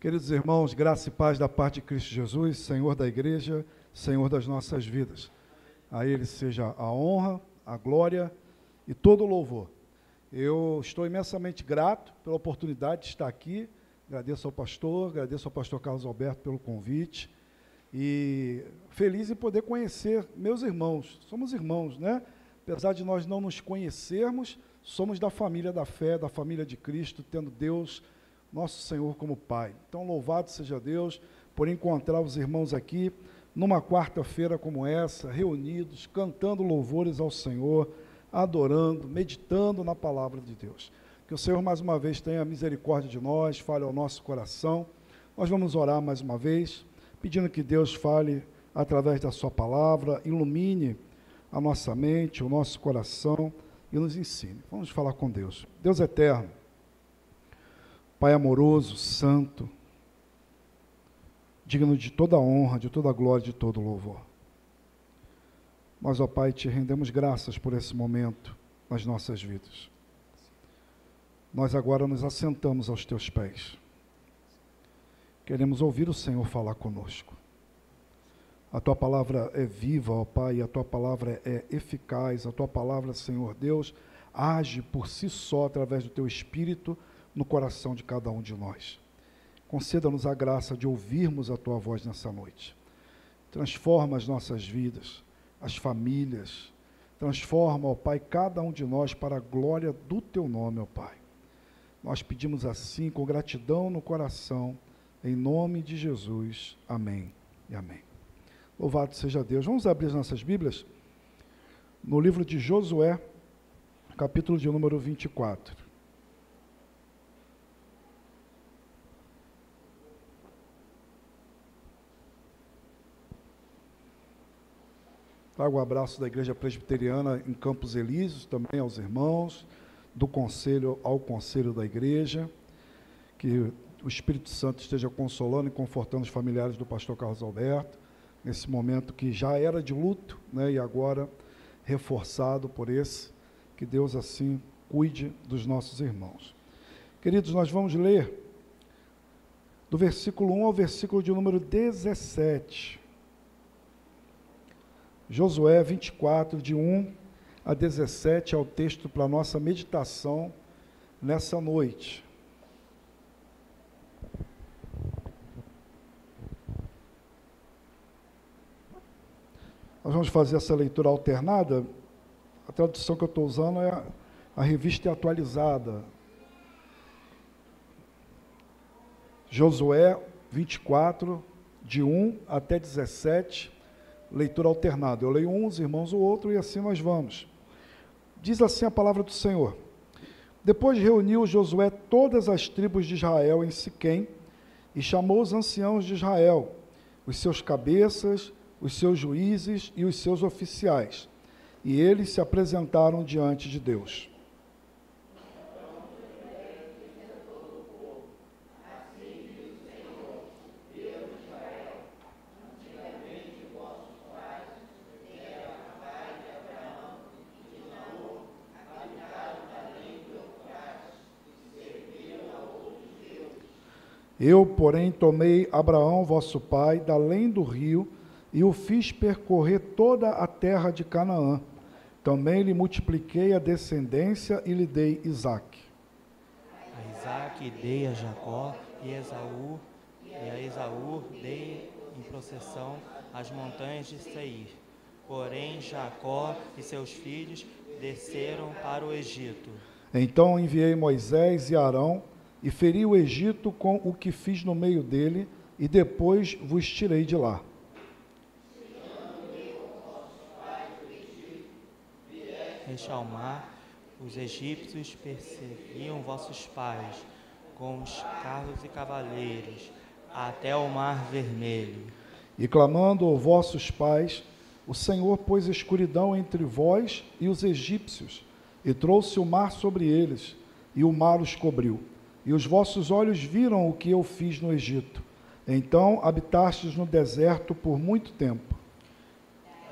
Queridos irmãos, graça e paz da parte de Cristo Jesus, Senhor da igreja, Senhor das nossas vidas. A Ele seja a honra, a glória e todo o louvor. Eu estou imensamente grato pela oportunidade de estar aqui, agradeço ao pastor Carlos Alberto pelo convite e feliz em poder conhecer meus irmãos. Somos irmãos, né? Apesar de nós não nos conhecermos, somos da família da fé, da família de Cristo, tendo Deus, nosso Senhor, como Pai. Então, louvado seja Deus por encontrar os irmãos aqui, numa quarta-feira como essa, reunidos, cantando louvores ao Senhor, adorando, meditando na palavra de Deus. Que o Senhor, mais uma vez, tenha misericórdia de nós, fale ao nosso coração. Nós vamos orar mais uma vez, pedindo que Deus fale através da sua palavra, ilumine a nossa mente, o nosso coração e nos ensine. Vamos falar com Deus. Deus eterno, Pai amoroso, santo, digno de toda a honra, de toda a glória, de todo o louvor. Nós, ó Pai, te rendemos graças por esse momento nas nossas vidas. Nós agora nos assentamos aos teus pés. Queremos ouvir o Senhor falar conosco. A tua palavra é viva, ó Pai, a tua palavra é eficaz, a tua palavra, Senhor Deus, age por si só através do teu Espírito no coração de cada um de nós. Conceda-nos a graça de ouvirmos a tua voz nessa noite. Transforma as nossas vidas, as famílias, transforma, ó Pai, cada um de nós para a glória do teu nome, ó Pai. Nós pedimos assim, com gratidão no coração, em nome de Jesus. Amém e amém. Louvado seja Deus. Vamos abrir as nossas Bíblias no livro de Josué, capítulo de número 24. Trago o abraço da Igreja Presbiteriana em Campos Elíseos, também aos irmãos, do conselho ao conselho da igreja, que o Espírito Santo esteja consolando e confortando os familiares do pastor Carlos Alberto, nesse momento que já era de luto, né, e agora reforçado por esse, que Deus assim cuide dos nossos irmãos. Queridos, nós vamos ler do versículo 1 ao versículo de número 17. Josué 24, de 1 a 17, é o texto para a nossa meditação nessa noite. Nós vamos fazer essa leitura alternada. A tradução que eu estou usando é a revista atualizada. Josué 24, de 1 até 17, leitura alternada. Eu leio um, os irmãos o outro, e assim nós vamos. Diz assim a palavra do Senhor. Depois reuniu Josué todas as tribos de Israel em Siquém, e chamou os anciãos de Israel, os seus cabeças, os seus juízes e os seus oficiais, e eles se apresentaram diante de Deus. Eu, porém, tomei Abraão, vosso pai, da além do rio, e o fiz percorrer toda a terra de Canaã. Também lhe multipliquei a descendência e lhe dei Isaque. A Isaque dei a Jacó e a Esaú dei em processão as montanhas de Seir. Porém, Jacó e seus filhos desceram para o Egito. Então enviei Moisés e Arão, e feri o Egito com o que fiz no meio dele, e depois vos tirei de lá. Este ao mar, os egípcios perseguiam vossos pais, com os carros e cavaleiros, até o mar vermelho. E clamando aos vossos pais, o Senhor pôs escuridão entre vós e os egípcios, e trouxe o mar sobre eles, e o mar os cobriu. E os vossos olhos viram o que eu fiz no Egito. Então habitastes no deserto por muito tempo.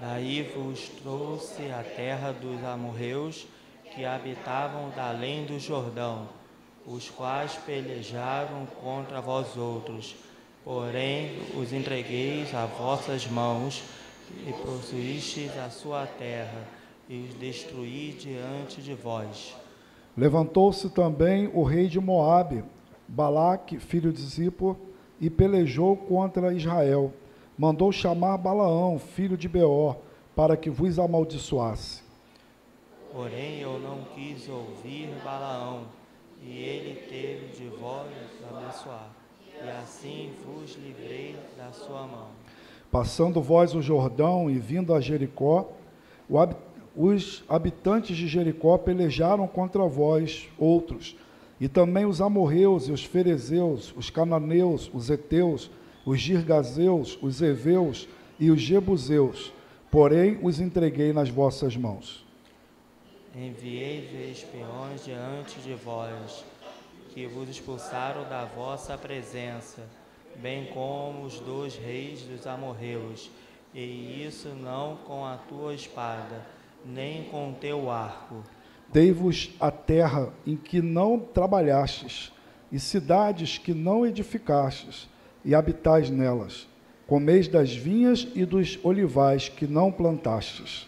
Daí vos trouxe a terra dos amorreus, que habitavam da além do Jordão, os quais pelejaram contra vós outros. Porém, os entregueis a vossas mãos, e possuístes a sua terra, e os destruí diante de vós. Levantou-se também o rei de Moabe, Balaque, filho de Zippor, e pelejou contra Israel. Mandou chamar Balaão, filho de Beor, para que vos amaldiçoasse. Porém, eu não quis ouvir Balaão, e ele teve de vós abençoar, e assim vos livrei da sua mão. Passando vós o Jordão e vindo a Jericó, os habitantes de Jericó pelejaram contra vós outros, e também os amorreus e os ferezeus, os cananeus, os heteus, os girgazeus, os heveus e os jebuseus, porém os entreguei nas vossas mãos. Enviei espiões diante de vós, que vos expulsaram da vossa presença, bem como os 2 reis dos amorreus, e isso não com a tua espada, nem com teu arco. Dei-vos a terra em que não trabalhastes, e cidades que não edificastes, e habitais nelas. Comeis das vinhas e dos olivais que não plantastes.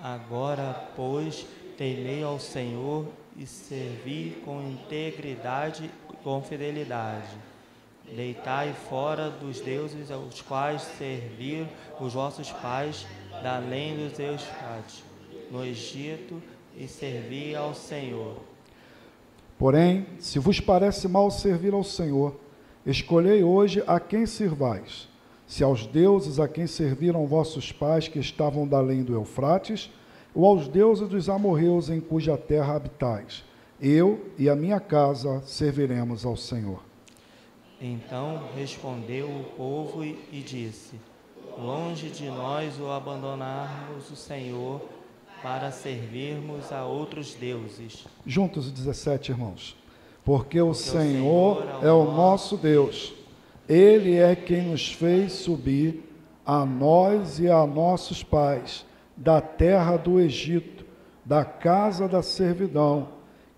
Agora, pois, temei ao Senhor e servi com integridade e com fidelidade. Deitai fora dos deuses aos quais serviram os vossos pais, da além dos Eufrates, no Egito, e servi ao Senhor. Porém, se vos parece mal servir ao Senhor, escolhei hoje a quem sirvais, se aos deuses a quem serviram vossos pais que estavam da além do Eufrates, ou aos deuses dos amorreus em cuja terra habitais. Eu e a minha casa serviremos ao Senhor. Então respondeu o povo e disse: longe de nós o abandonarmos o Senhor para servirmos a outros deuses. Juntos 17, irmãos. Porque o Senhor é o nosso Deus. Ele é quem nos fez subir, a nós e a nossos pais, da terra do Egito, da casa da servidão,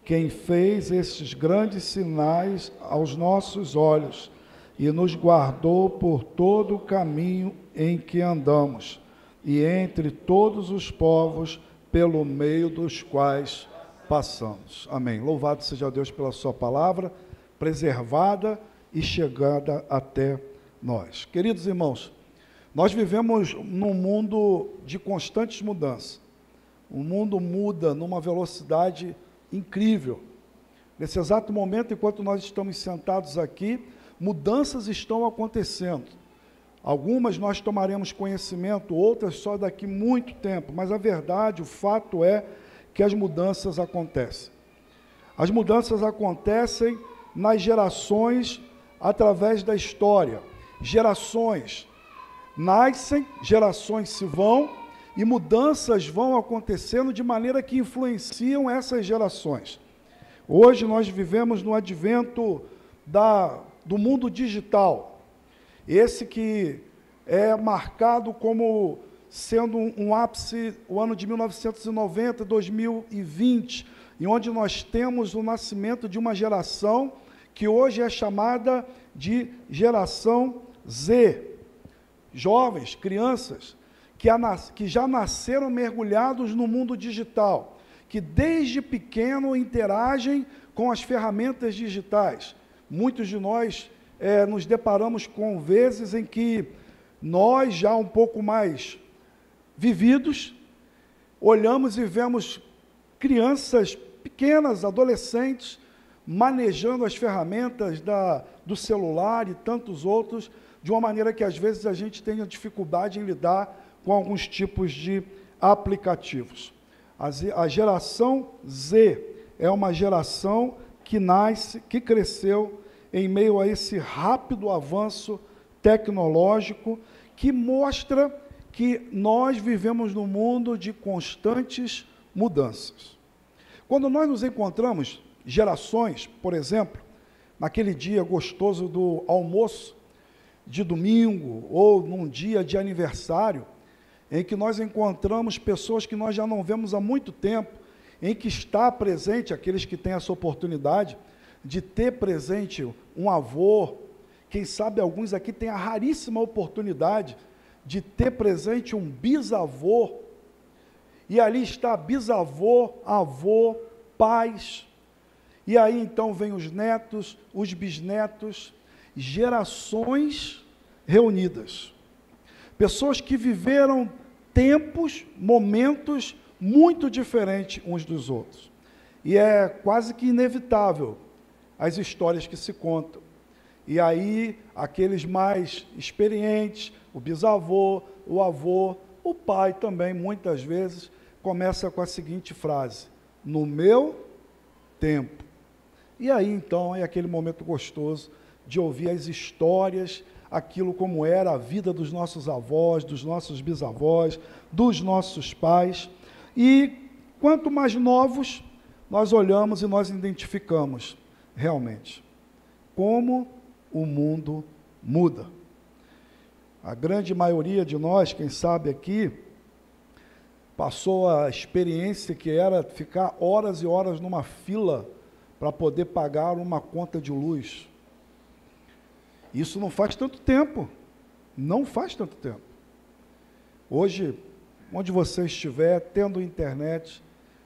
quem fez estes grandes sinais aos nossos olhos e nos guardou por todo o caminho em que andamos, e entre todos os povos pelo meio dos quais passamos. Amém. Louvado seja Deus pela sua palavra, preservada e chegada até nós. Queridos irmãos, nós vivemos num mundo de constantes mudanças. O mundo muda numa velocidade incrível. Nesse exato momento, enquanto nós estamos sentados aqui, mudanças estão acontecendo. Algumas nós tomaremos conhecimento, outras só daqui muito tempo, mas a verdade, o fato é que as mudanças acontecem. As mudanças acontecem nas gerações através da história. Gerações nascem, gerações se vão, e mudanças vão acontecendo de maneira que influenciam essas gerações. Hoje nós vivemos no advento do mundo digital, esse que é marcado como sendo um ápice, o ano de 1990, 2020, e onde nós temos o nascimento de uma geração que hoje é chamada de geração Z. Jovens, crianças, que já nasceram mergulhados no mundo digital, que desde pequeno interagem com as ferramentas digitais. Muitos de nós nos deparamos com vezes em que nós, já um pouco mais vividos, olhamos e vemos crianças pequenas, adolescentes, manejando as ferramentas do celular e tantos outros, de uma maneira que às vezes a gente tem dificuldade em lidar com alguns tipos de aplicativos. A geração Z é uma geração que nasce, que cresceu em meio a esse rápido avanço tecnológico, que mostra que nós vivemos num mundo de constantes mudanças. Quando nós nos encontramos, gerações, por exemplo, naquele dia gostoso do almoço de domingo, ou num dia de aniversário, em que nós encontramos pessoas que nós já não vemos há muito tempo, em que está presente, aqueles que têm essa oportunidade, de ter presente um avô. Quem sabe alguns aqui têm a raríssima oportunidade de ter presente um bisavô, e ali está bisavô, avô, pais, e aí então vem os netos, os bisnetos, gerações reunidas, pessoas que viveram tempos, momentos muito diferentes uns dos outros, e é quase que inevitável as histórias que se contam. E aí, aqueles mais experientes, o bisavô, o avô, o pai também, muitas vezes, começa com a seguinte frase: no meu tempo. E aí, então, é aquele momento gostoso de ouvir as histórias, aquilo como era a vida dos nossos avós, dos nossos bisavós, dos nossos pais. E quanto mais novos, nós olhamos e nós identificamos realmente como o mundo muda. A grande maioria de nós, quem sabe aqui, passou a experiência que era ficar horas e horas numa fila para poder pagar uma conta de luz. Isso não faz tanto tempo, não faz tanto tempo. Hoje, onde você estiver, tendo internet,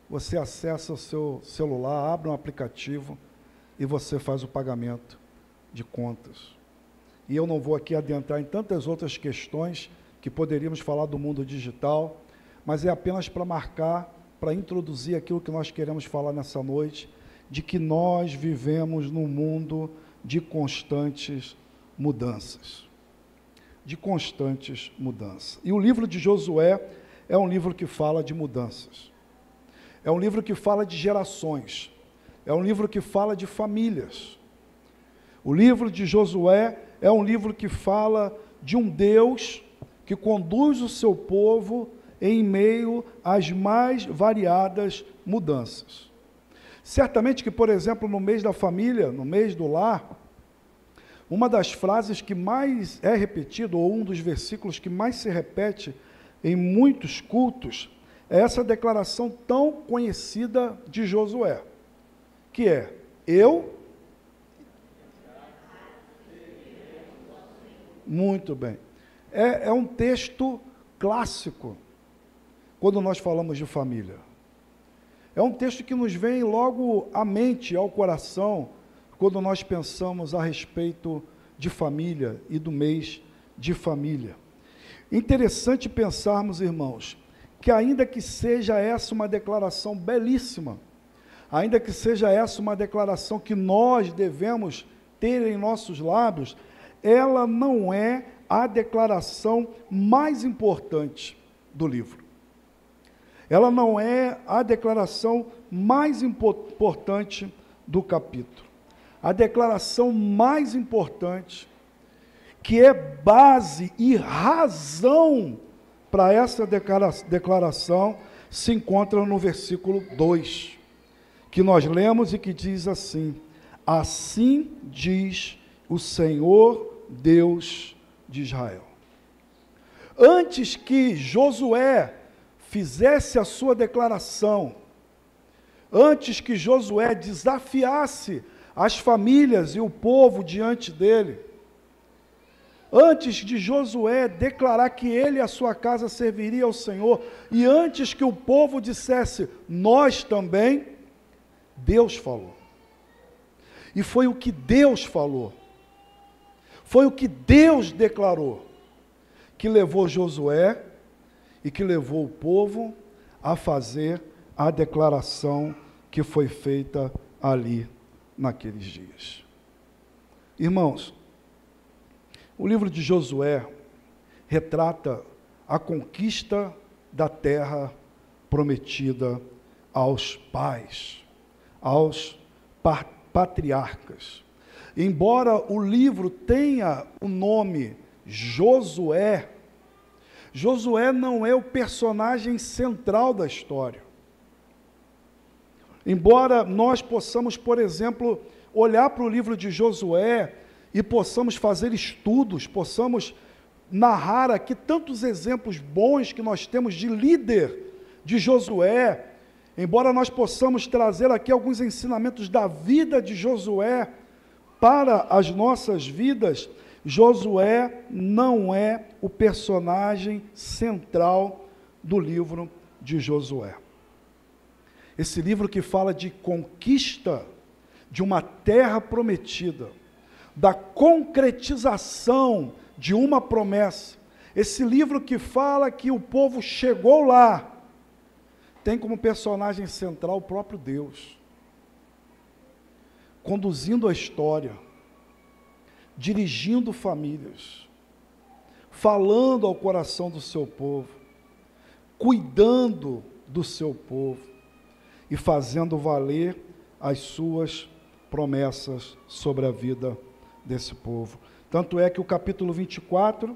você acessa o seu celular, abre um aplicativo e você faz o pagamento de contas. E eu não vou aqui adentrar em tantas outras questões que poderíamos falar do mundo digital, mas é apenas para marcar, para introduzir aquilo que nós queremos falar nessa noite, de que nós vivemos num mundo de constantes mudanças. De constantes mudanças. E o livro de Josué é um livro que fala de mudanças. É um livro que fala de gerações. É um livro que fala de famílias. O livro de Josué é um livro que fala de um Deus que conduz o seu povo em meio às mais variadas mudanças. Certamente que, por exemplo, no mês da família, no mês do lar, uma das frases que mais é repetida, ou um dos versículos que mais se repete em muitos cultos, é essa declaração tão conhecida de Josué, que é: eu... Muito bem. É um texto clássico quando nós falamos de família. É um texto que nos vem logo à mente, ao coração, quando nós pensamos a respeito de família e do mês de família. Interessante pensarmos, irmãos, que ainda que seja essa uma declaração belíssima, ainda que seja essa uma declaração que nós devemos ter em nossos lábios, ela não é a declaração mais importante do livro. Ela não é a declaração mais importante do capítulo. A declaração mais importante, que é base e razão para essa declaração, se encontra no versículo 2, que nós lemos e que diz assim: assim diz o Senhor Deus de Israel. Antes que Josué fizesse a sua declaração, antes que Josué desafiasse as famílias e o povo diante dele, antes de Josué declarar que ele e a sua casa serviria ao Senhor, e antes que o povo dissesse, nós também, Deus falou. E foi o que Deus falou, foi o que Deus declarou, que levou Josué e que levou o povo a fazer a declaração que foi feita ali naqueles dias. Irmãos, o livro de Josué retrata a conquista da terra prometida aos pais, aos patriarcas. Embora o livro tenha o nome Josué, Josué não é o personagem central da história. Embora nós possamos, por exemplo, olhar para o livro de Josué e possamos fazer estudos, possamos narrar aqui tantos exemplos bons que nós temos de líder de Josué, embora nós possamos trazer aqui alguns ensinamentos da vida de Josué para as nossas vidas, Josué não é o personagem central do livro de Josué. Esse livro que fala de conquista de uma terra prometida, da concretização de uma promessa, esse livro que fala que o povo chegou lá, tem como personagem central o próprio Deus, conduzindo a história, dirigindo famílias, falando ao coração do seu povo, cuidando do seu povo e fazendo valer as suas promessas sobre a vida desse povo. Tanto é que o capítulo 24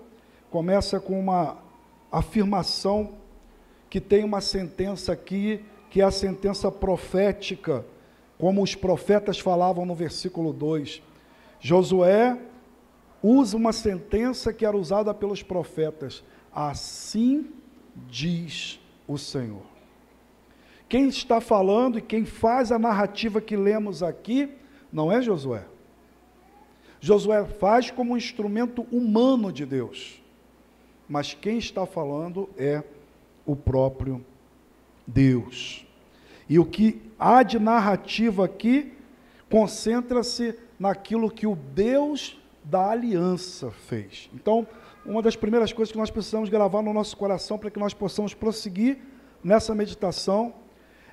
começa com uma afirmação que tem uma sentença aqui, que é a sentença profética, como os profetas falavam no versículo 2. Josué usa uma sentença que era usada pelos profetas. Assim diz o Senhor. Quem está falando e quem faz a narrativa que lemos aqui, não é Josué. Josué faz como um instrumento humano de Deus. Mas quem está falando é o próprio Deus. E o que há de narrativa aqui, concentra-se naquilo que o Deus da aliança fez. Então, uma das primeiras coisas que nós precisamos gravar no nosso coração para que nós possamos prosseguir nessa meditação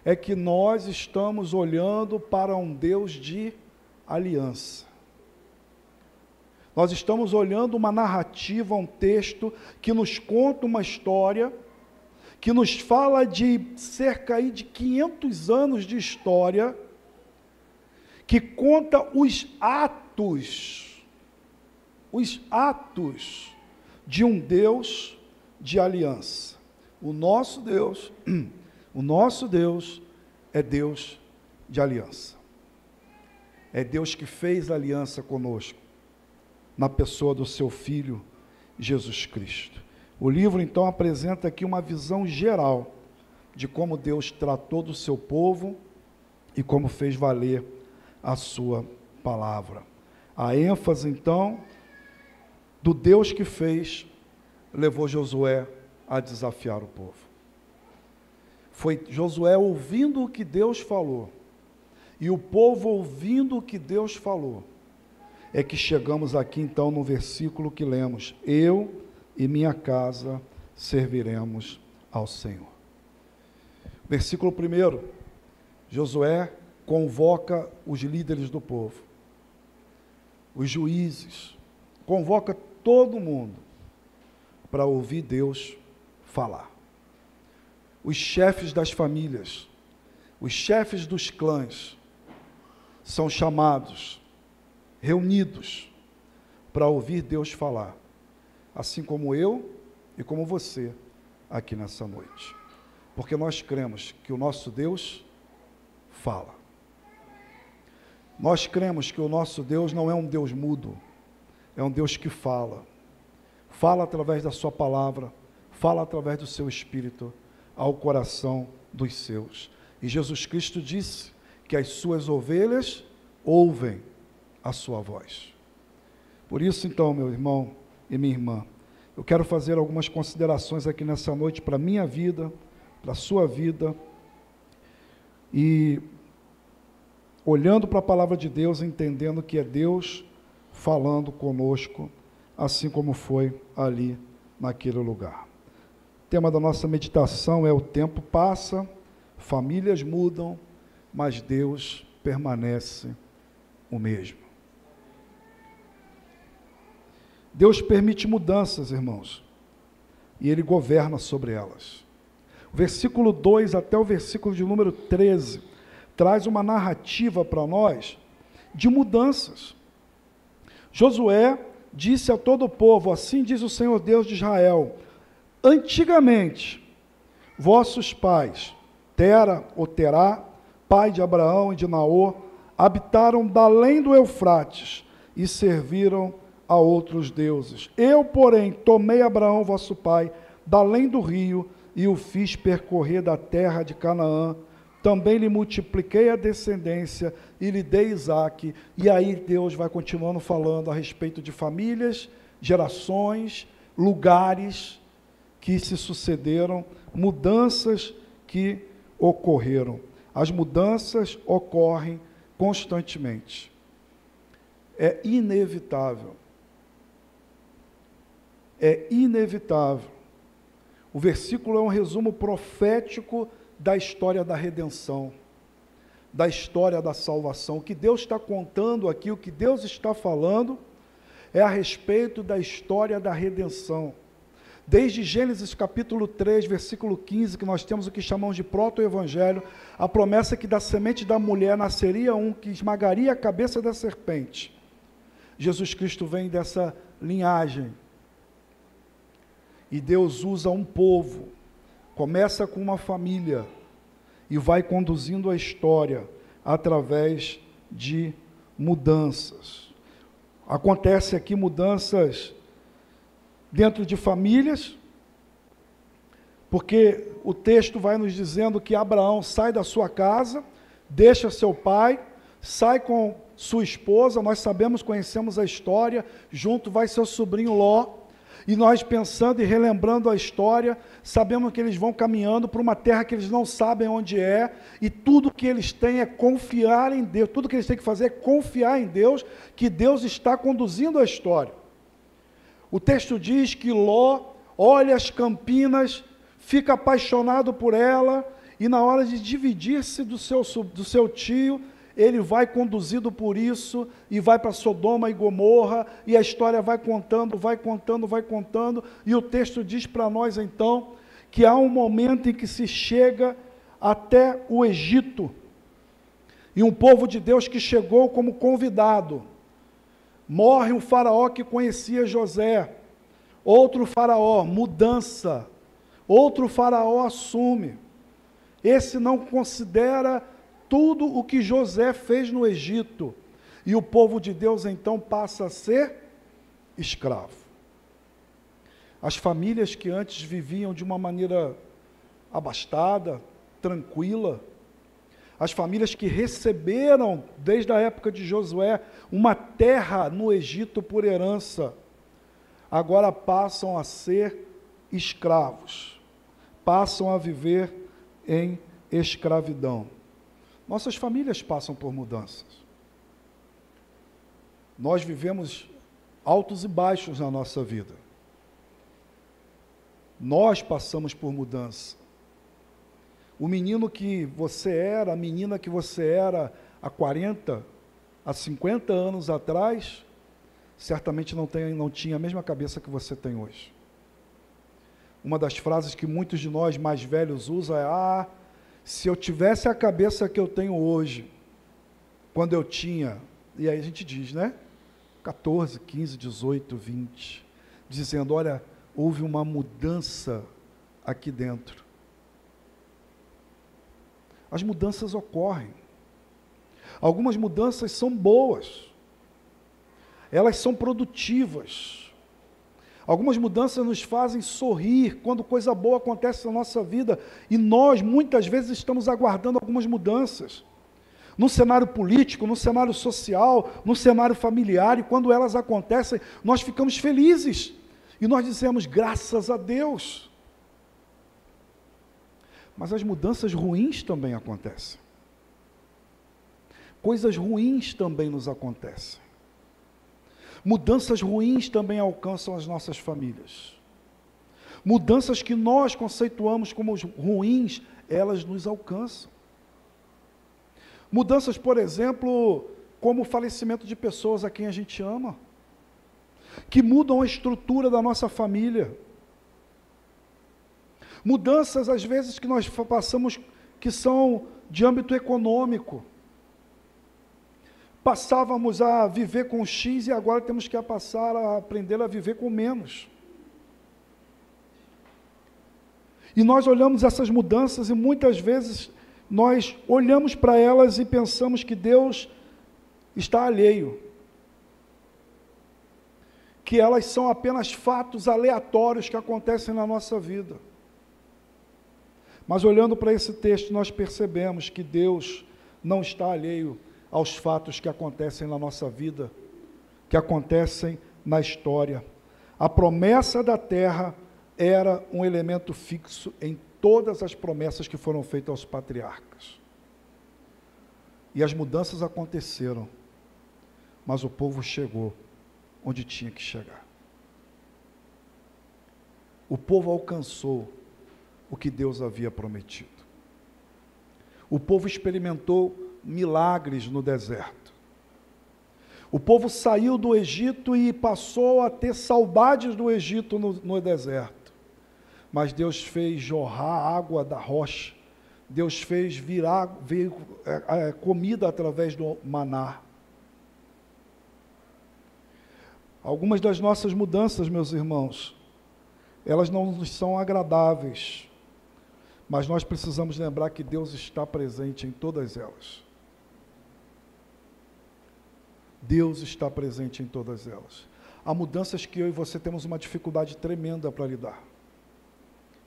é que nós estamos olhando para um Deus de aliança. Nós estamos olhando uma narrativa, um texto que nos conta uma história, que nos fala de cerca aí de 500 anos de história, que conta os atos de um Deus de aliança. O nosso Deus é Deus de aliança. É Deus que fez aliança conosco, na pessoa do seu Filho, Jesus Cristo. O livro, então, apresenta aqui uma visão geral de como Deus tratou do seu povo e como fez valer a sua palavra. A ênfase, então, do Deus que fez, levou Josué a desafiar o povo. Foi Josué ouvindo o que Deus falou, e o povo ouvindo o que Deus falou, é que chegamos aqui então no versículo que lemos: eu e minha casa serviremos ao Senhor. Versículo 1, Josué convoca os líderes do povo, os juízes, convoca todo mundo para ouvir Deus falar. Os chefes das famílias, os chefes dos clãs, são chamados, reunidos, para ouvir Deus falar, assim como eu e como você aqui nessa noite, porque nós cremos que o nosso Deus fala. Nós cremos que o nosso Deus não é um Deus mudo, é um Deus que fala através da sua palavra, fala através do seu Espírito ao coração dos seus. E Jesus Cristo disse que as suas ovelhas ouvem a sua voz. Por isso, então, meu irmão e minha irmã, eu quero fazer algumas considerações aqui nessa noite para a minha vida, para a sua vida, e olhando para a palavra de Deus, entendendo que é Deus falando conosco, assim como foi ali naquele lugar. O tema da nossa meditação é: o tempo passa, famílias mudam, mas Deus permanece o mesmo. Deus permite mudanças, irmãos, e Ele governa sobre elas. O versículo 2 até o versículo de número 13 traz uma narrativa para nós de mudanças. Josué disse a todo o povo: assim diz o Senhor Deus de Israel, antigamente, vossos pais, Tera ou Terá, pai de Abraão e de Naor, habitaram da além do Eufrates e serviram a outros deuses. Eu, porém, tomei Abraão, vosso pai, da além do rio, e o fiz percorrer da terra de Canaã, também lhe multipliquei a descendência e lhe dei Isaque. E aí Deus vai continuando falando a respeito de famílias, gerações, lugares que se sucederam, mudanças que ocorreram. As mudanças ocorrem constantemente. É inevitável. É inevitável. O versículo é um resumo profético da história da redenção, da história da salvação. O que Deus está contando aqui, o que Deus está falando, é a respeito da história da redenção. Desde Gênesis capítulo 3, versículo 15, que nós temos o que chamamos de proto-evangelho, a promessa que da semente da mulher nasceria um que esmagaria a cabeça da serpente. Jesus Cristo vem dessa linhagem. E Deus usa um povo, começa com uma família e vai conduzindo a história através de mudanças. Acontece aqui mudanças dentro de famílias, porque o texto vai nos dizendo que Abraão sai da sua casa, deixa seu pai, sai com sua esposa, nós sabemos, conhecemos a história, junto vai seu sobrinho Ló, e nós pensando e relembrando a história, sabemos que eles vão caminhando para uma terra que eles não sabem onde é, e tudo que eles têm é confiar em Deus, tudo que eles têm que fazer é confiar em Deus, que Deus está conduzindo a história. O texto diz que Ló olha as campinas, fica apaixonado por ela, e na hora de dividir-se do seu tio, ele vai conduzido por isso, e vai para Sodoma e Gomorra, e a história vai contando, e o texto diz para nós então, que há um momento em que se chega até o Egito, e um povo de Deus que chegou como convidado, morre um faraó que conhecia José, outro faraó, mudança, outro faraó assume, esse não considera tudo o que José fez no Egito, e o povo de Deus então passa a ser escravo. As famílias que antes viviam de uma maneira abastada, tranquila, as famílias que receberam, desde a época de Josué, uma terra no Egito por herança, agora passam a ser escravos, passam a viver em escravidão. Nossas famílias passam por mudanças. Nós vivemos altos e baixos na nossa vida. Nós passamos por mudança. O menino que você era, a menina que você era há 40, há 50 anos atrás, certamente não tinha a mesma cabeça que você tem hoje. Uma das frases que muitos de nós mais velhos usam é: se eu tivesse a cabeça que eu tenho hoje, quando eu tinha, e aí a gente diz, né? 14, 15, 18, 20, dizendo, olha, houve uma mudança aqui dentro. As mudanças ocorrem. Algumas mudanças são boas. Elas são produtivas. Algumas mudanças nos fazem sorrir quando coisa boa acontece na nossa vida, e nós, muitas vezes, estamos aguardando algumas mudanças. No cenário político, no cenário social, no cenário familiar, e quando elas acontecem, nós ficamos felizes, e nós dizemos, graças a Deus. Mas as mudanças ruins também acontecem. Coisas ruins também nos acontecem. Mudanças ruins também alcançam as nossas famílias. Mudanças que nós conceituamos como ruins, elas nos alcançam. Mudanças, por exemplo, como o falecimento de pessoas a quem a gente ama, que mudam a estrutura da nossa família. Mudanças, às vezes, que nós passamos, que são de âmbito econômico. Passávamos a viver com X e agora temos que passar a aprender a viver com menos. E nós olhamos essas mudanças e muitas vezes nós olhamos para elas e pensamos que Deus está alheio. Que elas são apenas fatos aleatórios que acontecem na nossa vida. Mas olhando para esse texto, nós percebemos que Deus não está alheio aos fatos que acontecem na nossa vida, que acontecem na história. A promessa da terra era um elemento fixo em todas as promessas que foram feitas aos patriarcas. E as mudanças aconteceram, mas o povo chegou onde tinha que chegar. O povo alcançou o que Deus havia prometido. O povo experimentou milagres no deserto. O povo saiu do Egito e passou a ter saudades do Egito no deserto. Mas Deus fez jorrar água da rocha. Deus fez vir comida através do maná. Algumas das nossas mudanças, meus irmãos, elas não nos são agradáveis, mas nós precisamos lembrar que Deus está presente em todas elas. Deus está presente em todas elas. Há mudanças que eu e você temos uma dificuldade tremenda para lidar.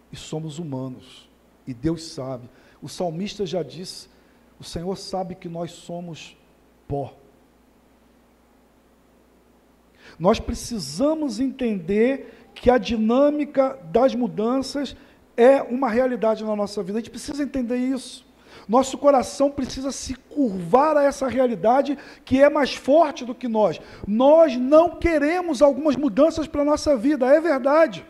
E somos humanos. E Deus sabe. O salmista já disse, o Senhor sabe que nós somos pó. Nós precisamos entender que a dinâmica das mudanças é uma realidade na nossa vida. A gente precisa entender isso. Nosso coração precisa se curvar a essa realidade que é mais forte do que nós. Nós não queremos algumas mudanças para a nossa vida, é verdade.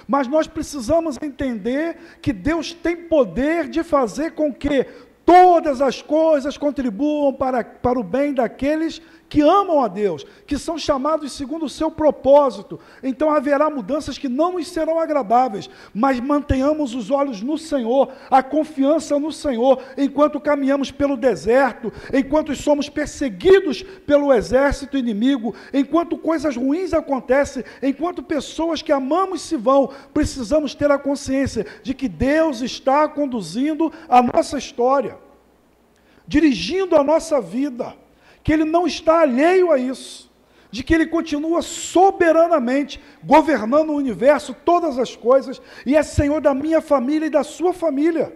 Mas nós precisamos entender que Deus tem poder de fazer com que todas as coisas contribuam para o bem daqueles que amam a Deus, que são chamados segundo o seu propósito. Então haverá mudanças que não nos serão agradáveis, mas mantenhamos os olhos no Senhor, a confiança no Senhor, enquanto caminhamos pelo deserto, enquanto somos perseguidos pelo exército inimigo, enquanto coisas ruins acontecem, enquanto pessoas que amamos se vão, precisamos ter a consciência de que Deus está conduzindo a nossa história, dirigindo a nossa vida, que Ele não está alheio a isso, de que Ele continua soberanamente governando o universo, todas as coisas, e é Senhor da minha família e da sua família.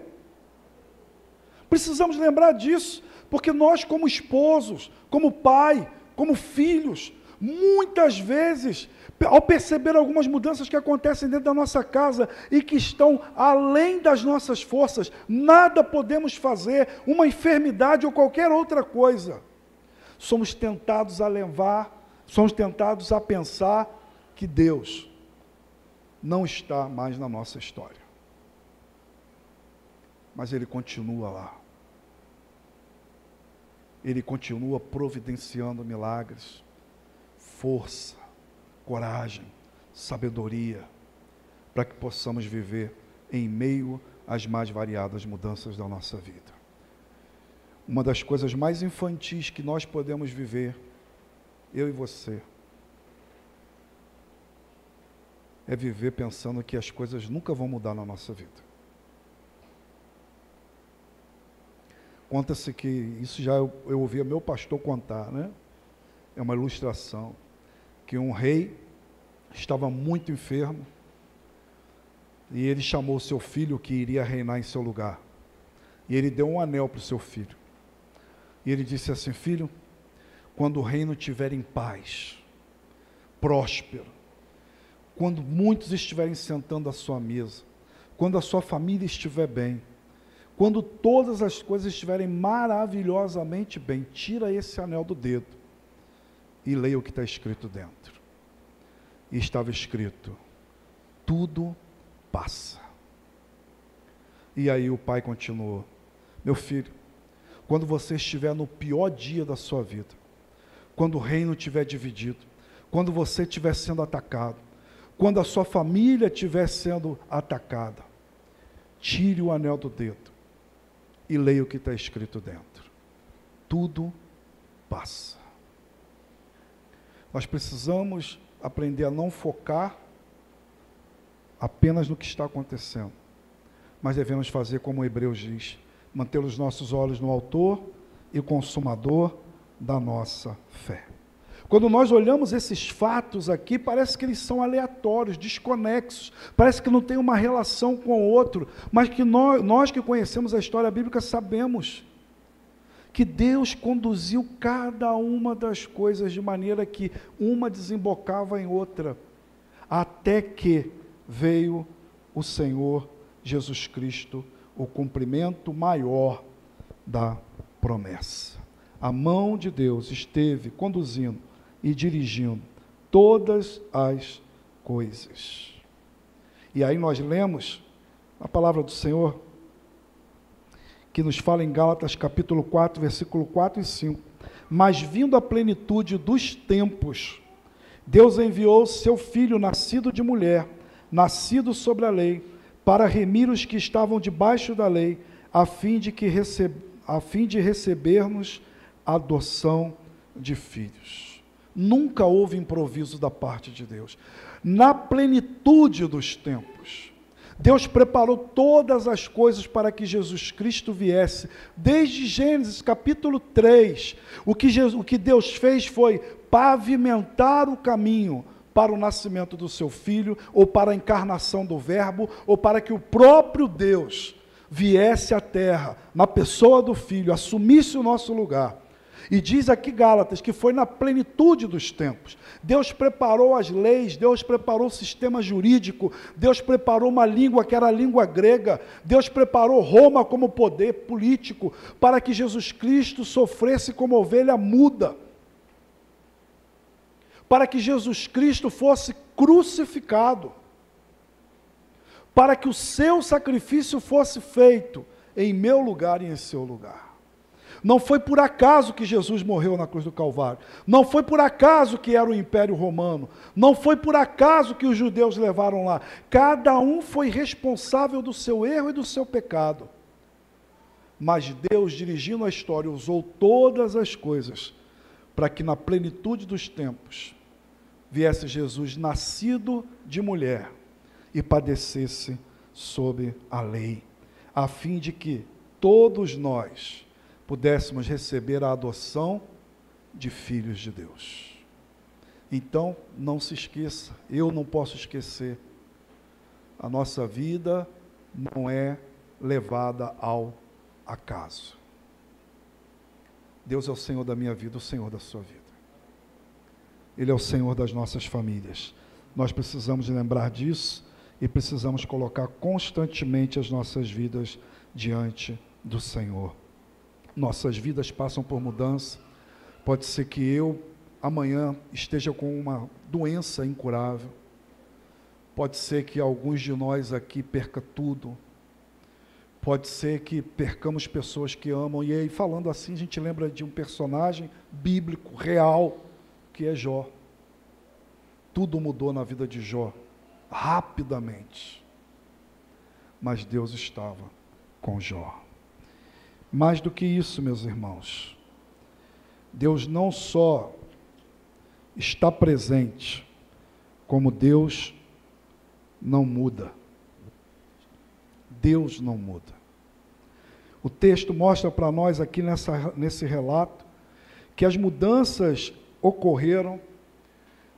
Precisamos lembrar disso, porque nós como esposos, como pai, como filhos, muitas vezes, ao perceber algumas mudanças que acontecem dentro da nossa casa e que estão além das nossas forças, nada podemos fazer, uma enfermidade ou qualquer outra coisa, somos tentados a pensar que Deus não está mais na nossa história. Mas Ele continua lá. Ele continua providenciando milagres, força, coragem, sabedoria, para que possamos viver em meio às mais variadas mudanças da nossa vida. Uma das coisas mais infantis que nós podemos viver, eu e você, é viver pensando que as coisas nunca vão mudar na nossa vida. Conta-se que, isso já eu ouvia meu pastor contar, né? É uma ilustração, que um rei estava muito enfermo, e ele chamou seu filho que iria reinar em seu lugar, e ele deu um anel para o seu filho. E ele disse assim: filho, quando o reino estiver em paz, próspero, quando muitos estiverem sentando à sua mesa, quando a sua família estiver bem, quando todas as coisas estiverem maravilhosamente bem, tira esse anel do dedo e leia o que está escrito dentro. E estava escrito: tudo passa. E aí o pai continuou: meu filho, quando você estiver no pior dia da sua vida, quando o reino estiver dividido, quando você estiver sendo atacado, quando a sua família estiver sendo atacada, tire o anel do dedo e leia o que está escrito dentro. Tudo passa. Nós precisamos aprender a não focar apenas no que está acontecendo, mas devemos fazer como o Hebreus diz: manter os nossos olhos no autor e consumador da nossa fé. Quando nós olhamos esses fatos aqui, parece que eles são aleatórios, desconexos, parece que não tem uma relação com o outro, mas que nós que conhecemos a história bíblica sabemos que Deus conduziu cada uma das coisas de maneira que uma desembocava em outra, até que veio o Senhor Jesus Cristo, o cumprimento maior da promessa. A mão de Deus esteve conduzindo e dirigindo todas as coisas. E aí nós lemos a palavra do Senhor, que nos fala em Gálatas capítulo 4, versículo 4 e 5. Mas vindo a plenitude dos tempos, Deus enviou seu Filho, nascido de mulher, nascido sobre a lei, para remir os que estavam debaixo da lei, a fim de recebermos a adoção de filhos. Nunca houve improviso da parte de Deus. Na plenitude dos tempos, Deus preparou todas as coisas para que Jesus Cristo viesse. Desde Gênesis capítulo 3, o que Deus fez foi pavimentar o caminho para o nascimento do seu Filho, ou para a encarnação do Verbo, ou para que o próprio Deus viesse à terra, na pessoa do Filho, assumisse o nosso lugar. E diz aqui Gálatas que foi na plenitude dos tempos. Deus preparou as leis, Deus preparou o sistema jurídico, Deus preparou uma língua que era a língua grega, Deus preparou Roma como poder político, para que Jesus Cristo sofresse como ovelha muda, para que Jesus Cristo fosse crucificado, para que o seu sacrifício fosse feito em meu lugar e em seu lugar. Não foi por acaso que Jesus morreu na cruz do Calvário. Não foi por acaso que era o Império Romano. Não foi por acaso que os judeus levaram lá. Cada um foi responsável do seu erro e do seu pecado. Mas Deus, dirigindo a história, usou todas as coisas para que na plenitude dos tempos viesse Jesus nascido de mulher e padecesse sob a lei, a fim de que todos nós pudéssemos receber a adoção de filhos de Deus. Então, não se esqueça, eu não posso esquecer, a nossa vida não é levada ao acaso. Deus é o Senhor da minha vida, o Senhor da sua vida. Ele é o Senhor das nossas famílias. Nós precisamos lembrar disso e precisamos colocar constantemente as nossas vidas diante do Senhor. Nossas vidas passam por mudança. Pode ser que eu, amanhã, esteja com uma doença incurável. Pode ser que alguns de nós aqui perca tudo. Pode ser que percamos pessoas que amam. E aí, falando assim, a gente lembra de um personagem bíblico, real, que é Jó. Tudo mudou na vida de Jó, rapidamente. Mas Deus estava com Jó. Mais do que isso, meus irmãos, Deus não só está presente, como Deus não muda. Deus não muda. O texto mostra para nós aqui nesse relato que as mudanças ocorreram,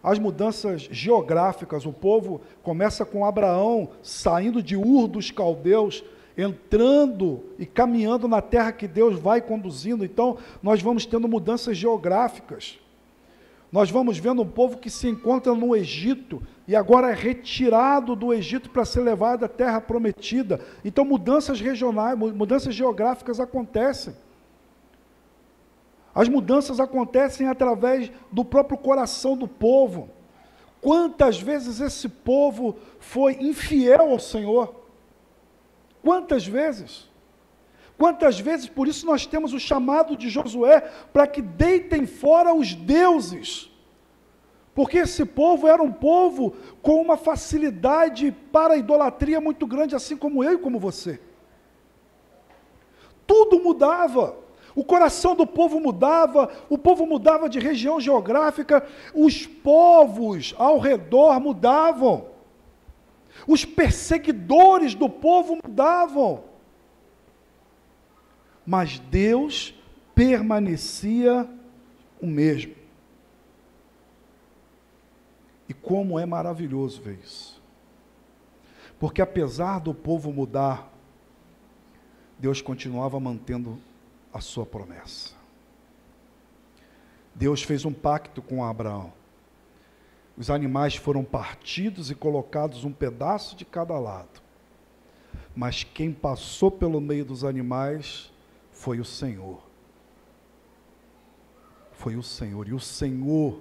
as mudanças geográficas. O povo começa com Abraão saindo de Ur dos caldeus, entrando e caminhando na terra que Deus vai conduzindo. Então, nós vamos tendo mudanças geográficas. Nós vamos vendo um povo que se encontra no Egito e agora é retirado do Egito para ser levado à terra prometida. Então, mudanças regionais, mudanças geográficas acontecem. As mudanças acontecem através do próprio coração do povo. Quantas vezes esse povo foi infiel ao Senhor? Quantas vezes? Quantas vezes? Por isso nós temos o chamado de Josué para que deitem fora os deuses. Porque esse povo era um povo com uma facilidade para a idolatria muito grande, assim como eu e como você. Tudo mudava. O coração do povo mudava, o povo mudava de região geográfica, os povos ao redor mudavam, os perseguidores do povo mudavam, mas Deus permanecia o mesmo. E como é maravilhoso ver isso. Porque apesar do povo mudar, Deus continuava mantendo a sua promessa. Deus fez um pacto com Abraão. Os animais foram partidos e colocados um pedaço de cada lado. Mas quem passou pelo meio dos animais foi o Senhor. Foi o Senhor. E o Senhor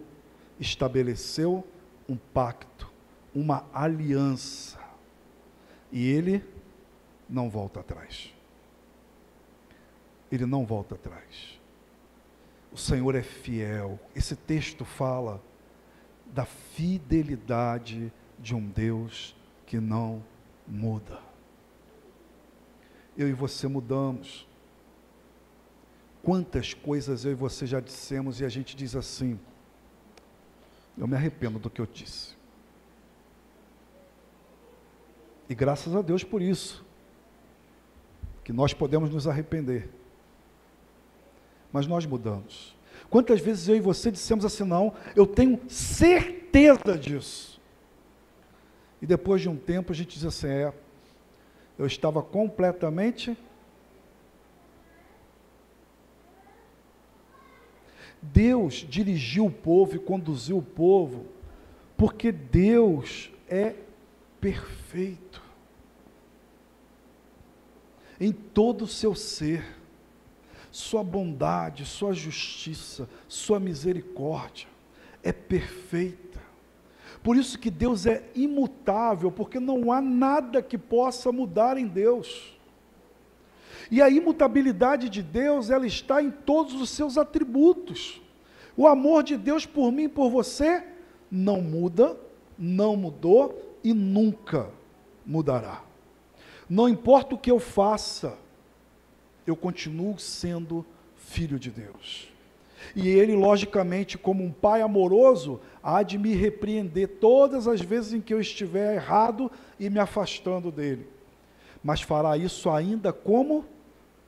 estabeleceu um pacto, uma aliança. E Ele não volta atrás. Ele não volta atrás. O Senhor é fiel. Esse texto fala da fidelidade de um Deus que não muda. Eu e você mudamos. Quantas coisas eu e você já dissemos e a gente diz assim: eu me arrependo do que eu disse. E graças a Deus por isso, que nós podemos nos arrepender. Mas nós mudamos. Quantas vezes eu e você dissemos assim: não, eu tenho certeza disso. E depois de um tempo a gente diz assim: eu estava completamente... Deus dirigiu o povo e conduziu o povo, porque Deus é perfeito em todo o seu ser. Sua bondade, sua justiça, sua misericórdia é perfeita. Por isso que Deus é imutável, porque não há nada que possa mudar em Deus. E a imutabilidade de Deus, ela está em todos os seus atributos. O amor de Deus por mim e por você não muda, não mudou e nunca mudará. Não importa o que eu faça, eu continuo sendo filho de Deus. E Ele, logicamente, como um pai amoroso, há de me repreender todas as vezes em que eu estiver errado e me afastando dEle. Mas fará isso ainda como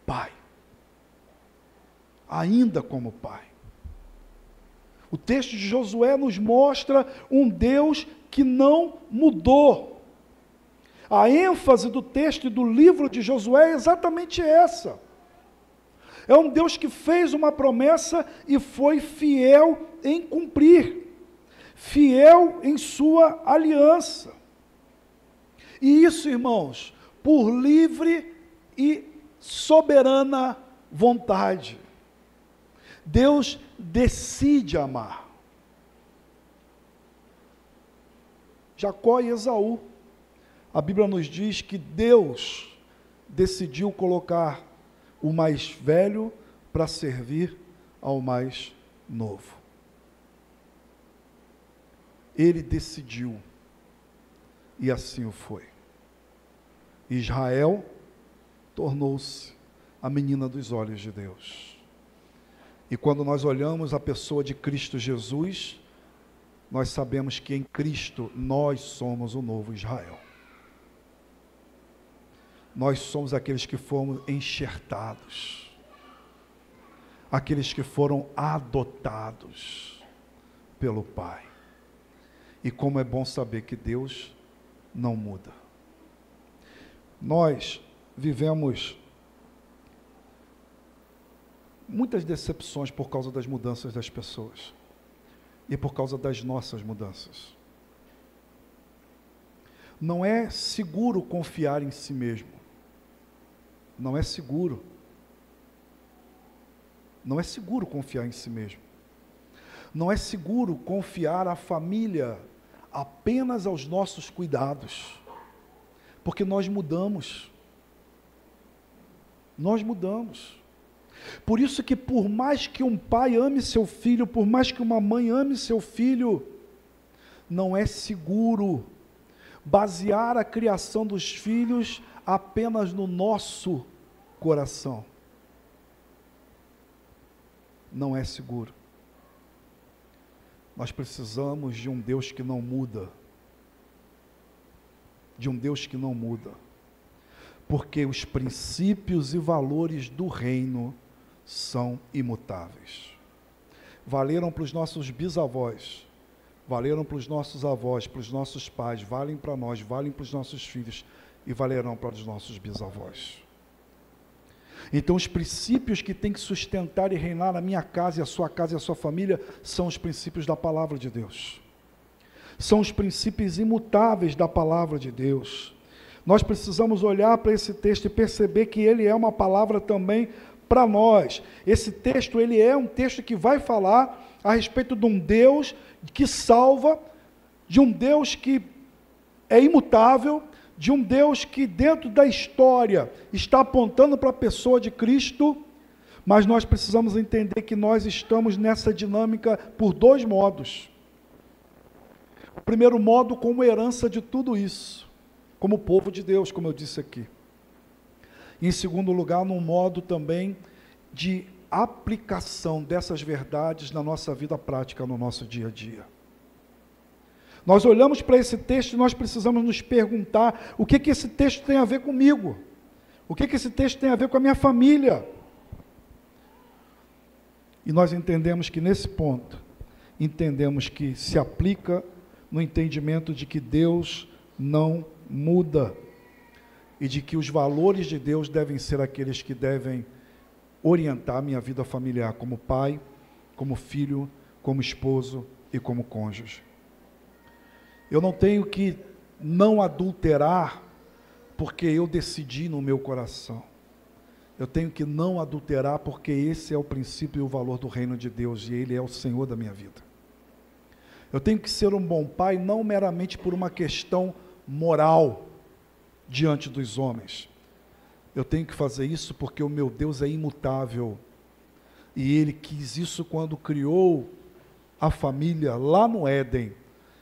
pai. Ainda como pai. O texto de Josué nos mostra um Deus que não mudou. A ênfase do texto e do livro de Josué é exatamente essa. É um Deus que fez uma promessa e foi fiel em cumprir, fiel em sua aliança. E isso, irmãos, por livre e soberana vontade. Deus decide amar. Jacó e Esaú. A Bíblia nos diz que Deus decidiu colocar o mais velho para servir ao mais novo. Ele decidiu, e assim o foi. Israel tornou-se a menina dos olhos de Deus. E quando nós olhamos a pessoa de Cristo Jesus, nós sabemos que em Cristo nós somos o novo Israel. Nós somos aqueles que fomos enxertados, aqueles que foram adotados pelo Pai. E como é bom saber que Deus não muda. Nós vivemos muitas decepções por causa das mudanças das pessoas e por causa das nossas mudanças. Não é seguro confiar em si mesmo. Não é seguro. Não é seguro confiar em si mesmo. Não é seguro confiar a família apenas aos nossos cuidados. Porque nós mudamos. Nós mudamos. Por isso que por mais que um pai ame seu filho, por mais que uma mãe ame seu filho, não é seguro basear a criação dos filhos apenas no nosso coração. Não é seguro. Nós precisamos de um Deus que não muda. De um Deus que não muda. Porque os princípios e valores do reino são imutáveis. Valeram para os nossos bisavós, valeram para os nossos avós, para os nossos pais, valem para nós, valem para os nossos filhos e valerão para os nossos bisavós. Então, os princípios que tem que sustentar e reinar na minha casa e a sua família são os princípios da palavra de Deus. São os princípios imutáveis da palavra de Deus. Nós precisamos olhar para esse texto e perceber que ele é uma palavra também para nós. Esse texto, ele é um texto que vai falar a respeito de um Deus que salva, de um Deus que é imutável, de um Deus que dentro da história está apontando para a pessoa de Cristo, mas nós precisamos entender que nós estamos nessa dinâmica por dois modos. O primeiro modo, como herança de tudo isso, como povo de Deus, como eu disse aqui. E em segundo lugar, num modo também de aplicação dessas verdades na nossa vida prática, no nosso dia a dia. Nós olhamos para esse texto e nós precisamos nos perguntar o que esse texto tem a ver comigo, o que esse texto tem a ver com a minha família. E nós entendemos que nesse ponto, entendemos que se aplica no entendimento de que Deus não muda e de que os valores de Deus devem ser aqueles que devem orientar a minha vida familiar como pai, como filho, como esposo e como cônjuge. Eu não tenho que não adulterar porque eu decidi no meu coração. Eu tenho que não adulterar porque esse é o princípio e o valor do reino de Deus e Ele é o Senhor da minha vida. Eu tenho que ser um bom pai não meramente por uma questão moral diante dos homens. Eu tenho que fazer isso porque o meu Deus é imutável e Ele quis isso quando criou a família lá no Éden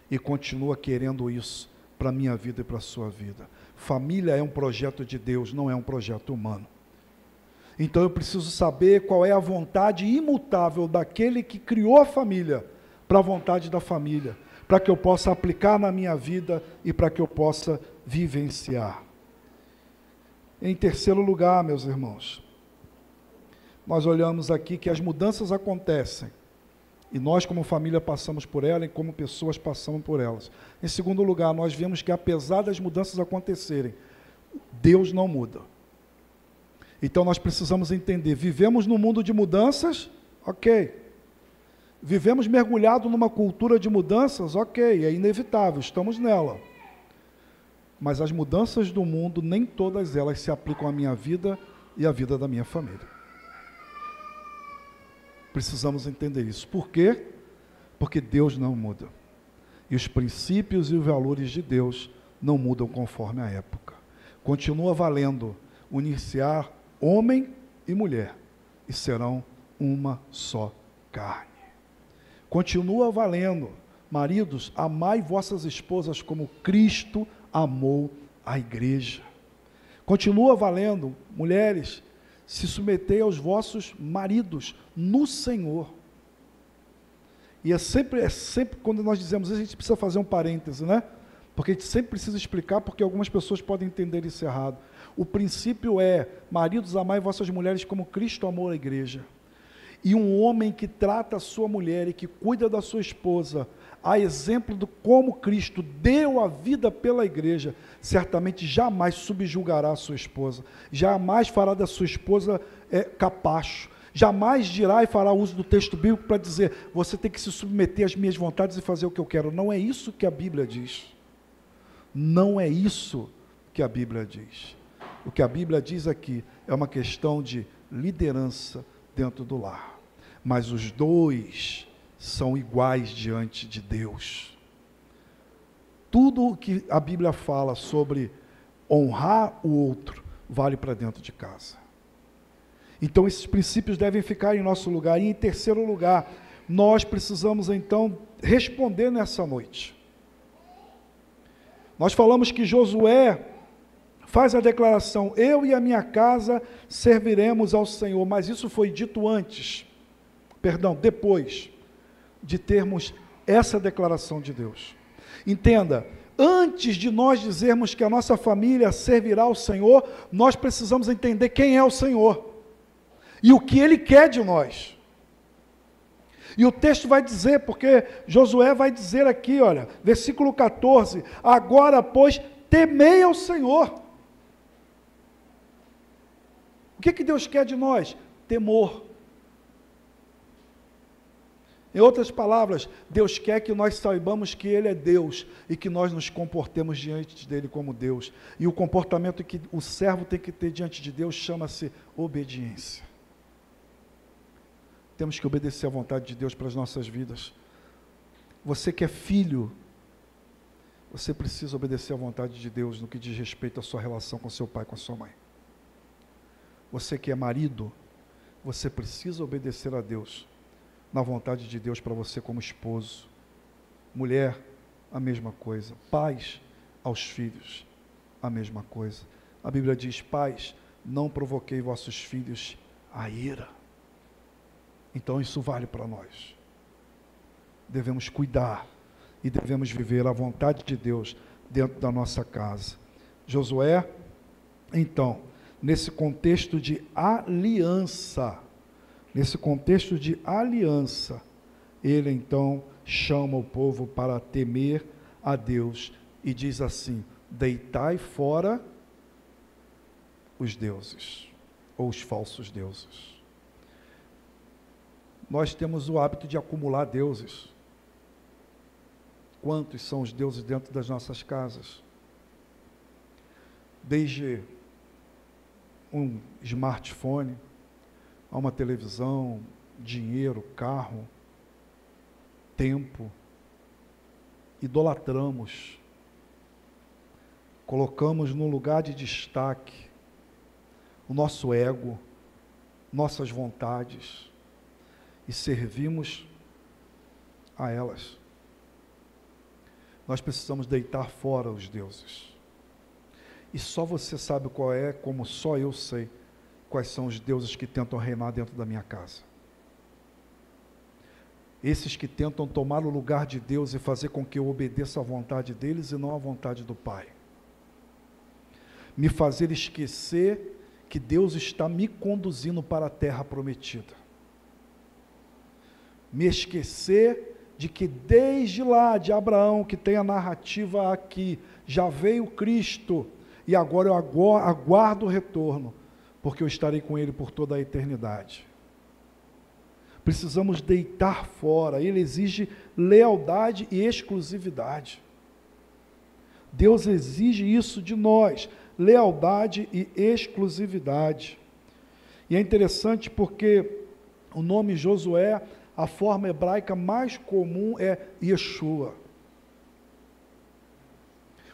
e continua querendo isso para a minha vida e para a sua vida. Família é um projeto de Deus, não é um projeto humano. Então eu preciso saber qual é a vontade imutável daquele que criou a família para a vontade da família, para que eu possa aplicar na minha vida e para que eu possa vivenciar. Em terceiro lugar, meus irmãos, nós olhamos aqui que as mudanças acontecem e nós como família passamos por elas e como pessoas passamos por elas. Em segundo lugar, nós vemos que apesar das mudanças acontecerem, Deus não muda. Então nós precisamos entender, vivemos num mundo de mudanças, ok. Vivemos mergulhados numa cultura de mudanças, ok, é inevitável, estamos nela. Mas as mudanças do mundo, nem todas elas se aplicam à minha vida e à vida da minha família. Precisamos entender isso. Por quê? Porque Deus não muda. E os princípios e os valores de Deus não mudam conforme a época. Continua valendo unir-se-á homem e mulher, e serão uma só carne. Continua valendo, maridos, amai vossas esposas como Cristo amou a igreja. Continua valendo, mulheres, se submetei aos vossos maridos no Senhor. E é sempre quando nós dizemos isso, a gente precisa fazer um parêntese, né? Porque a gente sempre precisa explicar, porque algumas pessoas podem entender isso errado. O princípio é, maridos, amai vossas mulheres como Cristo amou a igreja. E um homem que trata a sua mulher e que cuida da sua esposa, a exemplo de como Cristo deu a vida pela igreja, certamente jamais subjugará a sua esposa, jamais fará da sua esposa capacho, jamais dirá e fará uso do texto bíblico para dizer, você tem que se submeter às minhas vontades e fazer o que eu quero. Não é isso que a Bíblia diz. Não é isso que a Bíblia diz. O que a Bíblia diz aqui é uma questão de liderança dentro do lar. Mas os dois são iguais diante de Deus. Tudo o que a Bíblia fala sobre honrar o outro, vale para dentro de casa. Então esses princípios devem ficar em nosso lugar. E em terceiro lugar, nós precisamos então responder nessa noite. Nós falamos que Josué faz a declaração, eu e a minha casa serviremos ao Senhor, mas isso foi dito depois de termos essa declaração de Deus. Entenda, antes de nós dizermos que a nossa família servirá ao Senhor, nós precisamos entender quem é o Senhor e o que Ele quer de nós. E o texto vai dizer, porque Josué vai dizer aqui, olha, versículo 14, agora, pois, temei ao Senhor. O que Deus quer de nós? Temor. Em outras palavras, Deus quer que nós saibamos que Ele é Deus e que nós nos comportemos diante dEle como Deus. E o comportamento que o servo tem que ter diante de Deus chama-se obediência. Temos que obedecer à vontade de Deus para as nossas vidas. Você que é filho, você precisa obedecer à vontade de Deus no que diz respeito à sua relação com seu pai e com a sua mãe. Você que é marido, você precisa obedecer a Deus na vontade de Deus para você como esposo. Mulher, a mesma coisa. Pais aos filhos, a mesma coisa. A Bíblia diz: pais, não provoquei vossos filhos a ira. Então isso vale para nós. Devemos cuidar e devemos viver a vontade de Deus dentro da nossa casa. Josué, então, nesse contexto de aliança, ele então chama o povo para temer a Deus e diz assim: deitai fora os deuses, ou os falsos deuses. Nós temos o hábito de acumular deuses. Quantos são os deuses dentro das nossas casas? Desde um smartphone, a uma televisão, dinheiro, carro, tempo. Idolatramos. Colocamos no lugar de destaque o nosso ego, nossas vontades, e servimos a elas. Nós precisamos deitar fora os deuses. E só você sabe qual é, como só eu sei, quais são os deuses que tentam reinar dentro da minha casa. Esses que tentam tomar o lugar de Deus e fazer com que eu obedeça à vontade deles e não à vontade do Pai. Me fazer esquecer que Deus está me conduzindo para a terra prometida. Me esquecer de que desde lá de Abraão, que tem a narrativa aqui, já veio Cristo, e agora eu aguardo o retorno, porque eu estarei com Ele por toda a eternidade. Precisamos deitar fora, Ele exige lealdade e exclusividade. Deus exige isso de nós, lealdade e exclusividade. E é interessante porque o nome Josué, a forma hebraica mais comum é Yeshua.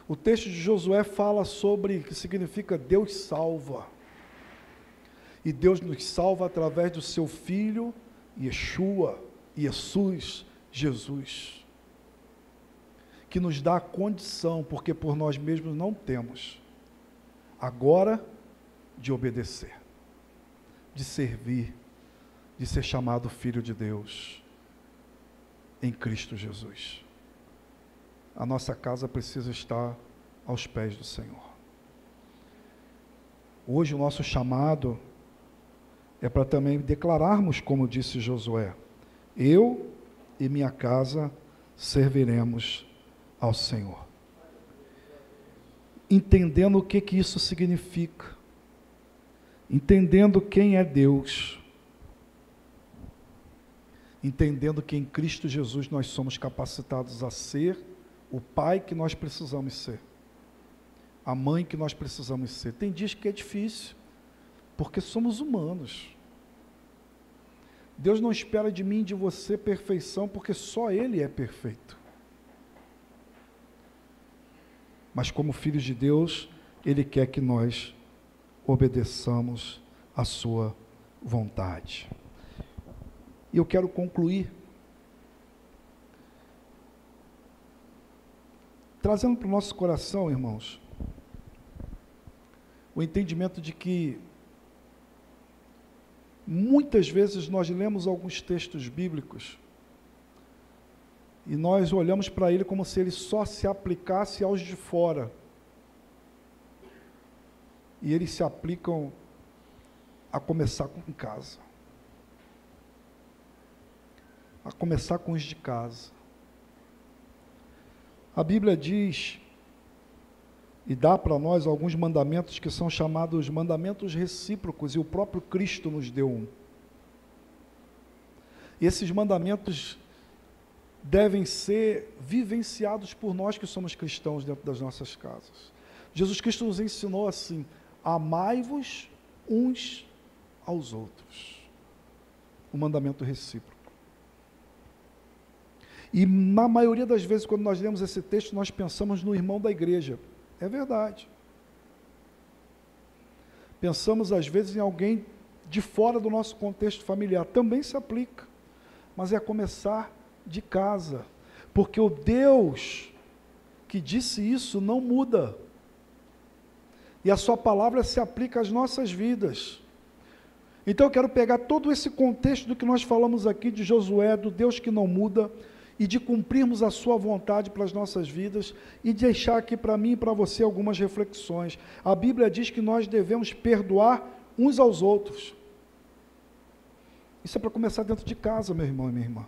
O texto de Josué fala sobre o que significa Deus salva. E Deus nos salva através do seu Filho, Yeshua, Jesus, que nos dá a condição, porque por nós mesmos não temos, agora de obedecer, de servir, de ser chamado Filho de Deus, em Cristo Jesus. A nossa casa precisa estar aos pés do Senhor. Hoje o nosso chamado é para também declararmos, como disse Josué: eu e minha casa serviremos ao Senhor. Entendendo o que isso significa, entendendo quem é Deus, entendendo que em Cristo Jesus nós somos capacitados a ser o pai que nós precisamos ser, a mãe que nós precisamos ser. Tem dias que é difícil, porque somos humanos. Deus não espera de mim e de você perfeição, porque só Ele é perfeito. Mas como filhos de Deus, Ele quer que nós obedeçamos a sua vontade. E eu quero concluir trazendo para o nosso coração, irmãos, o entendimento de que muitas vezes nós lemos alguns textos bíblicos e nós olhamos para ele como se ele só se aplicasse aos de fora. E eles se aplicam a começar em casa. a começar com os de casa. A Bíblia diz, e dá para nós alguns mandamentos que são chamados mandamentos recíprocos, e o próprio Cristo nos deu um. E esses mandamentos devem ser vivenciados por nós que somos cristãos dentro das nossas casas. Jesus Cristo nos ensinou assim: amai-vos uns aos outros. O mandamento recíproco. E na maioria das vezes, quando nós lemos esse texto, nós pensamos no irmão da igreja. É verdade. Pensamos às vezes em alguém de fora do nosso contexto familiar. Também se aplica. Mas é começar de casa. Porque o Deus que disse isso não muda. E a sua palavra se aplica às nossas vidas. Então eu quero pegar todo esse contexto do que nós falamos aqui de Josué, do Deus que não muda, e de cumprirmos a sua vontade para as nossas vidas, e deixar aqui para mim e para você algumas reflexões. A Bíblia diz que nós devemos perdoar uns aos outros. Isso é para começar dentro de casa, meu irmão e minha irmã.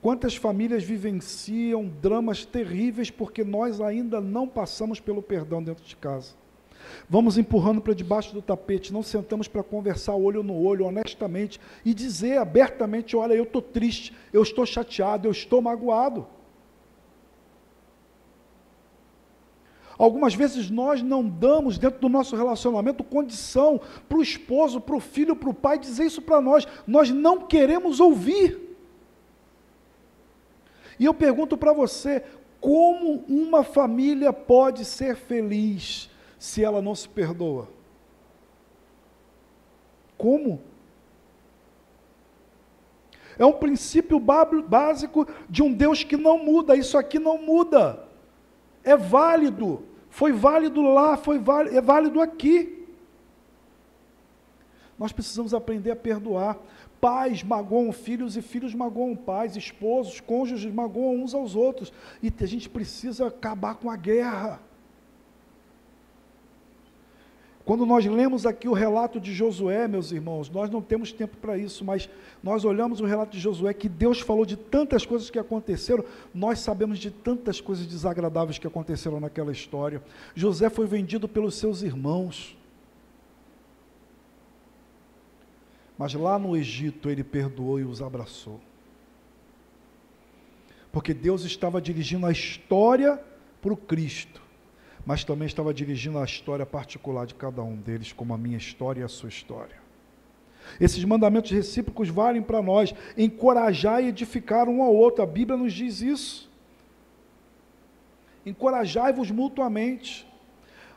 Quantas famílias vivenciam dramas terríveis porque nós ainda não passamos pelo perdão dentro de casa? Vamos empurrando para debaixo do tapete, não sentamos para conversar olho no olho, honestamente, e dizer abertamente: olha, eu estou triste, eu estou chateado, eu estou magoado. Algumas vezes nós não damos, dentro do nosso relacionamento, condição para o esposo, para o filho, para o pai dizer isso para nós. Nós não queremos ouvir. E eu pergunto para você: como uma família pode ser feliz se ela não se perdoa? Como? É um princípio básico de um Deus que não muda. Isso aqui não muda. É válido. Foi válido lá, é válido aqui. Nós precisamos aprender a perdoar. Pais magoam filhos e filhos magoam pais, esposos, cônjuges magoam uns aos outros. E a gente precisa acabar com a guerra. Quando nós lemos aqui o relato de Josué, meus irmãos, nós não temos tempo para isso, mas nós olhamos o relato de Josué, que Deus falou de tantas coisas que aconteceram, nós sabemos de tantas coisas desagradáveis que aconteceram naquela história. José foi vendido pelos seus irmãos, mas lá no Egito ele perdoou e os abraçou. Porque Deus estava dirigindo a história para o Cristo, mas também estava dirigindo a história particular de cada um deles, como a minha história e a sua história. Esses mandamentos recíprocos valem para nós, encorajar e edificar um ao outro. A Bíblia nos diz isso. Encorajai-vos mutuamente.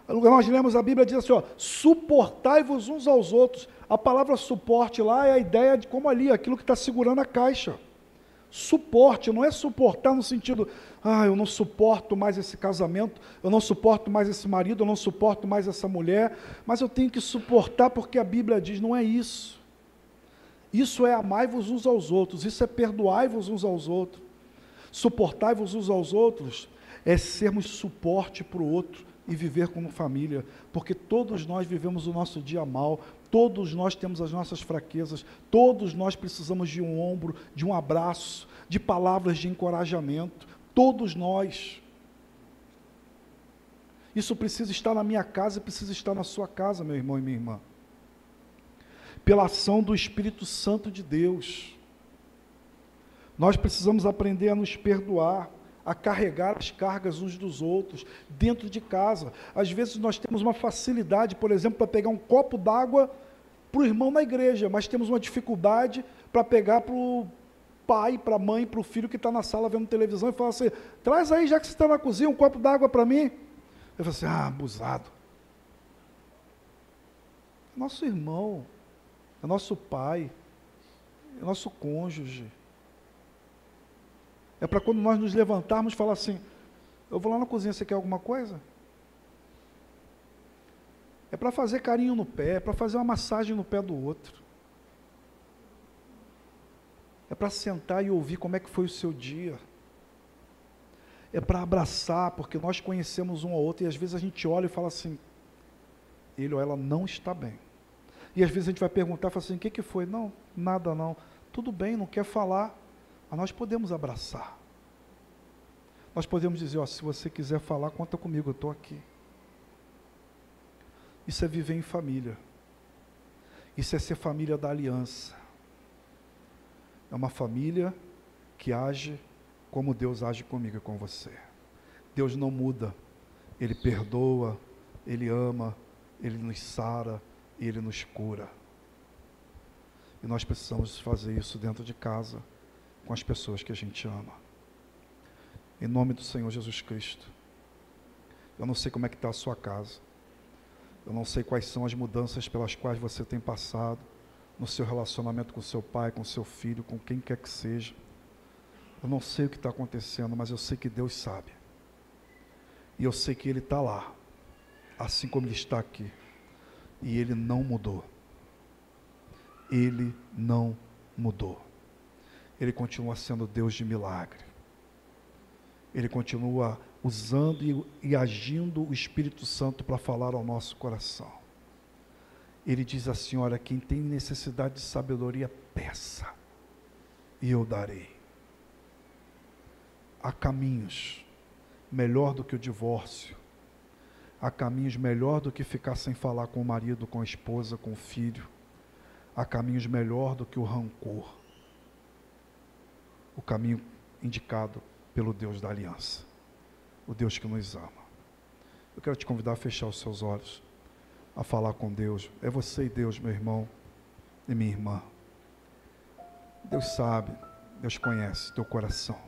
Nós lemos a Bíblia, diz assim, ó, suportai-vos uns aos outros. A palavra suporte lá é a ideia de como ali, aquilo que está segurando a caixa. Suporte, não é suportar no sentido, eu não suporto mais esse casamento, eu não suporto mais esse marido, eu não suporto mais essa mulher, mas eu tenho que suportar porque a Bíblia diz, não é isso. Isso é amai-vos uns aos outros, isso é perdoai-vos uns aos outros. Suportai-vos uns aos outros é sermos suporte para o outro e viver como família, porque todos nós vivemos o nosso dia mal, todos nós temos as nossas fraquezas, todos nós precisamos de um ombro, de um abraço, de palavras de encorajamento, todos nós. Isso precisa estar na minha casa e precisa estar na sua casa, meu irmão e minha irmã. Pela ação do Espírito Santo de Deus. Nós precisamos aprender a nos perdoar, a carregar as cargas uns dos outros, dentro de casa. Às vezes nós temos uma facilidade, por exemplo, para pegar um copo d'água para o irmão na igreja, mas temos uma dificuldade para pegar para o pai, para a mãe, para o filho que está na sala vendo televisão e falar assim, traz aí, já que você está na cozinha, um copo d'água para mim. Eu falo assim, abusado. É nosso irmão, é nosso pai, é nosso cônjuge. É para quando nós nos levantarmos e falar assim, eu vou lá na cozinha, você quer alguma coisa? É para fazer carinho no pé, é para fazer uma massagem no pé do outro. É para sentar e ouvir como é que foi o seu dia. É para abraçar, porque nós conhecemos um ao outro e às vezes a gente olha e fala assim, ele ou ela não está bem. E às vezes a gente vai perguntar, fala assim, o que foi? Não, nada não. Tudo bem, não quer falar. Mas nós podemos abraçar. Nós podemos dizer, ó, se você quiser falar, conta comigo, eu estou aqui. Isso é viver em família. Isso é ser família da aliança. É uma família que age como Deus age comigo e com você. Deus não muda. Ele perdoa, Ele ama, Ele nos sara e Ele nos cura. E nós precisamos fazer isso dentro de casa, com as pessoas que a gente ama. Em nome do Senhor Jesus Cristo. Eu não sei como é que está a sua casa. Eu não sei quais são as mudanças pelas quais você tem passado no seu relacionamento com seu pai, com seu filho, com quem quer que seja. Eu não sei o que está acontecendo, mas eu sei que Deus sabe. E eu sei que Ele está lá, assim como Ele está aqui. E Ele não mudou. Ele não mudou. Ele continua sendo Deus de milagre. Ele continua usando e agindo o Espírito Santo para falar ao nosso coração. Ele diz assim, olha, quem tem necessidade de sabedoria, peça, e eu darei. Há caminhos melhor do que o divórcio. Há caminhos melhor do que ficar sem falar com o marido, com a esposa, com o filho. Há caminhos melhor do que o rancor. O caminho indicado pelo Deus da aliança. O Deus que nos ama. Eu quero te convidar a fechar os seus olhos, a falar com Deus. É você e Deus, meu irmão e minha irmã. Deus sabe, Deus conhece teu coração.